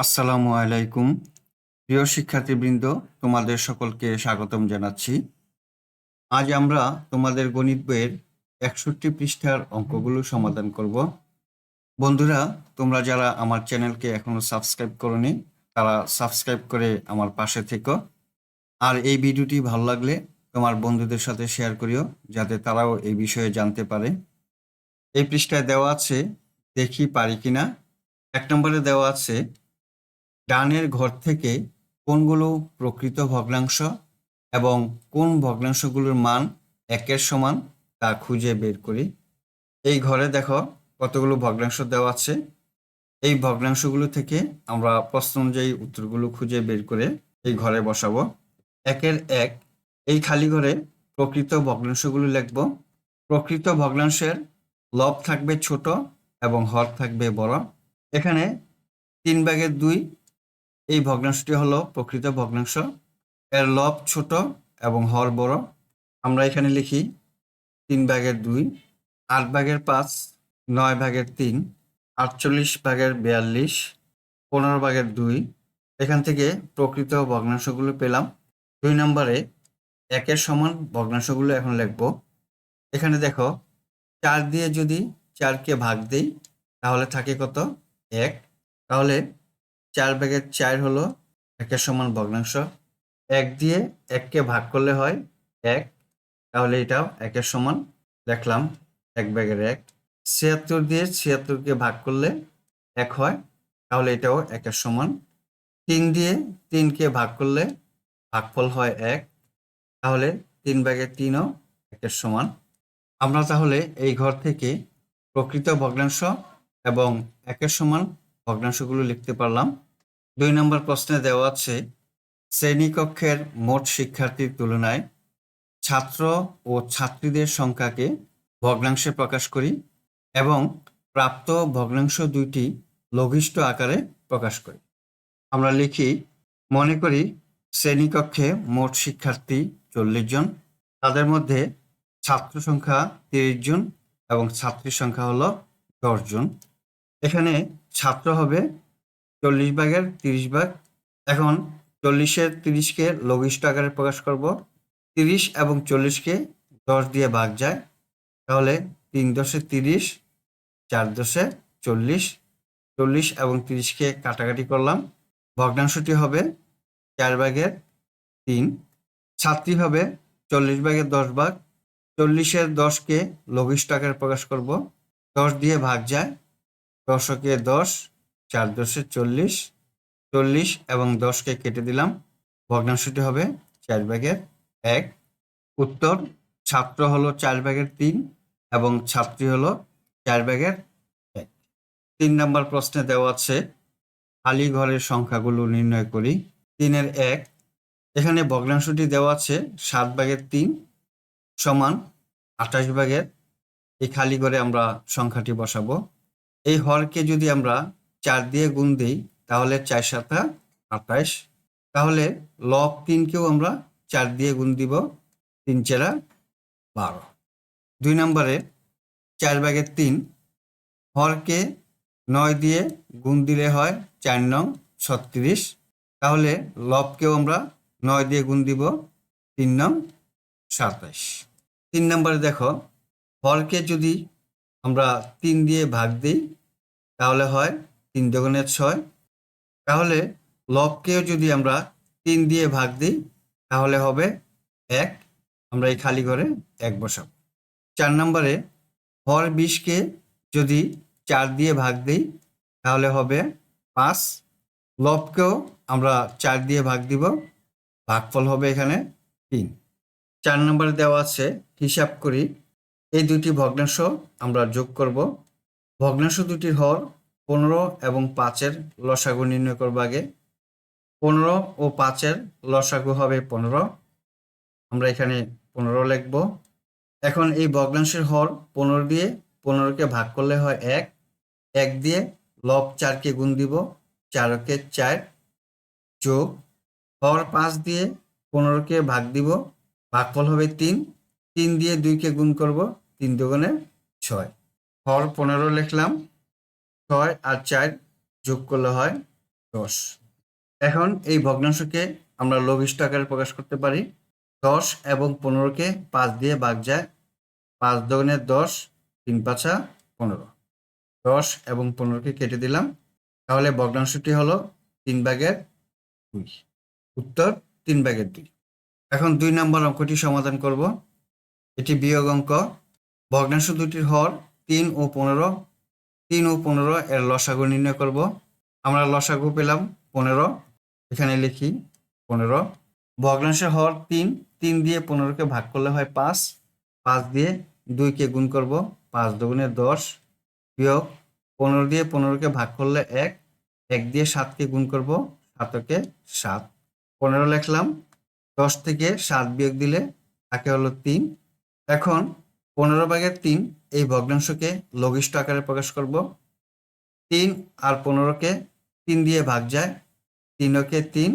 আসসালামু আলাইকুম। প্রিয় শিক্ষার্থীবৃন্দ, তোমাদের সকলকে স্বাগতম জানাচ্ছি। আজ আমরা তোমাদের গণিত বইয়ের ৬১ পৃষ্ঠার অঙ্কগুলো সমাধান করব। বন্ধুরা, তোমরা যারা আমার চ্যানেলকে এখনো সাবস্ক্রাইব করোনি, তারা সাবস্ক্রাইব করে আমার পাশে থেকো। আর এই ভিডিওটি ভালো লাগলে তোমার বন্ধুদের সাথে শেয়ার করিও, যাতে তারাও এই বিষয়ে জানতে পারে। এই পৃষ্ঠায় দেওয়া আছে দেখি পারি কিনা। ১ নম্বরে দেওয়া আছে ডানের ঘর থেকে কোনগুলো প্রকৃত ভগ্নাংশ এবং কোন ভগ্নাংশগুলোর মান ১-এর সমান তা খুঁজে বের করি। এই ঘরে দেখো কতগুলো ভগ্নাংশ দেওয়া আছে। এই ভগ্নাংশগুলো থেকে আমরা প্রশ্ন অনুযায়ী উত্তরগুলো খুঁজে বের করে এই ঘরে বসাবো। ১-এর ১, এই খালি ঘরে প্রকৃত ভগ্নাংশগুলো লিখব। প্রকৃত ভগ্নাংশের লব থাকবে ছোট এবং হর থাকবে বড়। এখানে ৩/২ এই ভগ্নাংশটি হলো প্রকৃত ভগ্নাংশ। এর লব ছোট এবং হর বড়। আমরা এখানে লিখি ৩/২, ৮/৫, ৯/৩, ৪৮/৪২, ১৫/২। এখান থেকে প্রকৃত ভগ্নাংশগুলো পেলাম। ২ নম্বরে ১-এর সমান ভগ্নাংশগুলো এখন লিখব। এখানে দেখো ৪ দিয়ে যদি ৪-কে ভাগ দেই তাহলে থাকে কত? ১। তাহলে ৪/৪ হলো ১-এর সমান ভগ্নাংশ। ১ দিয়ে ১-কে ভাগ করলে হয় ১, তাহলে এটাও ১-এর সমান লিখলাম ১/১। ৭৬ দিয়ে ৭৬-কে ভাগ করলে ১ হয়, তাহলে এটাও ১-এর সমান। ৩ দিয়ে ৩-কে ভাগ করলে ভাগফল হয় ১, তাহলে ৩/৩ও ১-এর সমান। আমরা তাহলে এই ঘর থেকে প্রকৃত ভগ্নাংশ এবং ১-এর সমান ভগ্নাংশগুলো লিখতে পারলাম। ২ নম্বর প্রশ্নে দেওয়া আছে শ্রেণীকক্ষের মোট শিক্ষার্থীর তুলনায় ছাত্র ও ছাত্রীদের সংখ্যাকে ভগ্নাংশে প্রকাশ করি এবং প্রাপ্ত ভগ্নাংশ দুইটি লঘিষ্ঠ আকারে প্রকাশ করি। আমরা লিখি, মনে করি শ্রেণীকক্ষে মোট শিক্ষার্থী ৪০ জন। তাদের মধ্যে ছাত্র সংখ্যা ৩০ জন এবং ছাত্রীর সংখ্যা হলো ১০ জন। এখানে ছাত্র হবে ৪০/৩০ এখন ৪০-এর ৩০-কে লঘিষ্ঠ আকারে প্রকাশ করব। ৩০ এবং ৪০-কে ১০ দিয়ে ভাগ যায়, তাহলে ৩×১০ ৩০, ৪×১০ ৪০। ৪০ এবং ৩০-কে কাটাকাটি করলাম, ভগ্নাংশটি হবে ৪/৩। ছাত্রী হবে ৪০/১০ ৪০-এর ১০-কে লঘিষ্ঠ আকারে প্রকাশ করব। ১০ দিয়ে ভাগ যায়, ১০-কে ১০, ৪×১০ ৪০। ৪০ এবং ১০-কে কেটে দিলাম, ভগ্নাংশটি হবে ৪/১। উত্তর, ছাত্র হলো ৪/৩ এবং ছাত্রী হলো ৪/১। ৩ নম্বর প্রশ্নে দেওয়া আছে খালি ঘরের সংখ্যাগুলো নির্ণয় করি। ৩-এর ১, এখানে ভগ্নাংশটি দেওয়া আছে ৭/৩ সমান ২৮/। এই খালি ঘরে আমরা সংখ্যাটি বসাবো। এই হরকে যদি আমরা ৪ দিয়ে গুণ দিই তাহলে ৪×৭ ২৮। তাহলে লব ৩-কেও আমরা ৪ দিয়ে গুণ দিব, ৩×৪ 12। ২ নম্বরে ৪/৩ হরকে ৯ দিয়ে গুণ দিলে হয় ৪ × ৩৬। তাহলে লবকেও আমরা ৯ দিয়ে গুণ দিব, ৩ × ২৭। ৩ নম্বরে দেখো হরকে যদি আমরা ৩ দিয়ে ভাগ দিই তাহলে হয় ৩×২ ৬। তাহলে লবকেও যদি আমরা ৩ দিয়ে ভাগ দিই তাহলে হবে ১। আমরা এই খালি ঘরে ১ বসাবো। ৪ নম্বরে হর ২০-কে যদি ৪ দিয়ে ভাগ দিই তাহলে হবে ৫। লবকেও আমরা ৪ দিয়ে ভাগ দিব, ভাগফল হবে এখানে ৩। ৪ নম্বরে দেওয়া আছে হিসাব করি। এই দুটি ভগ্নাংশ আমরা যোগ করব। ভগ্নাংশ দুটির হর ১৫ এবং ৫-এর লসাগু নির্ণয় করব আগে। ১৫ ও ৫-এর লসাগু হবে ১৫। আমরা এখানে ১৫ লিখব। এখন এই ভগ্নাংশের হর ১৫ দিয়ে ১৫-কে ভাগ করলে হয় ১। ১ দিয়ে লব ৪-কে গুণ দিব, ৪-কে ৪ যোগ হর ৫ দিয়ে ১৫-কে ভাগ দিব, ভাগফল হবে ৩। ৩ দিয়ে ২-কে গুণ করব, ৩×২ ৬। হর ১৫ লিখলাম, ৬ আর ৪ যোগ করলে হয় 10। এখন এই ভগ্নাংশকে আমরা লঘিষ্ঠ আকারে প্রকাশ করতে পারি। 10 এবং 15কে 5 দিয়ে ভাগ যায়। 5 দুগুণে 10, 3 পাঁচা 15। 10 এবং 15কে কেটে দিলাম, তাহলে ভগ্নাংশটি হলো 3/2। উত্তর 3/2। এখন 2 নম্বর অঙ্কটি সমাধান করব। এটি বিয়োগ অঙ্ক। ভগ্নাংশ দুটির হর 3 ও 15। 3 ও 15 এর লসাগু নির্ণয় করব। আমরা লসাগু পেলাম 15, এখানে লিখি 15। ভগ্নাংশের হর 3, 3 দিয়ে 15কে ভাগ করলে হয় 5, 5 দিয়ে 2কে গুণ করব, 5 দুগুণে 10, বিয়োগ 15 দিয়ে 15কে ভাগ করলে 1, 1 দিয়ে 7কে গুণ করব, 7কে 7, 15 লিখলাম। 10 থেকে 7 বিয়োগ দিলে থাকে হলো 3। এখন 15/3 এই ভগ্নাংশকে লঘিষ্ঠ আকারে প্রকাশ করব। 3 আর 15কে 3 দিয়ে ভাগ যায়। 3কে 3,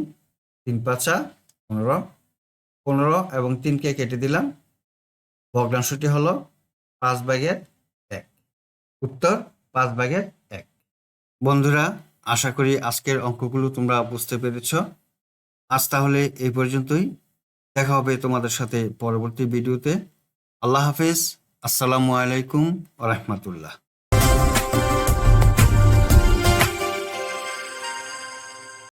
3 পাঁচা 15। 15 এবং 3কে কেটে দিলাম, ভগ্নাংশটি হলো 5/1। উত্তর 5/1। বন্ধুরা, আশা করি আজকের অঙ্কগুলো তোমরা বুঝতে পেরেছ। আজ তাহলে এই পর্যন্তই। দেখা হবে তোমাদের সাথে পরবর্তী ভিডিওতে। আল্লাহ হাফেজ। আসসালামু আলাইকুম ওয়া রাহমাতুল্লাহ।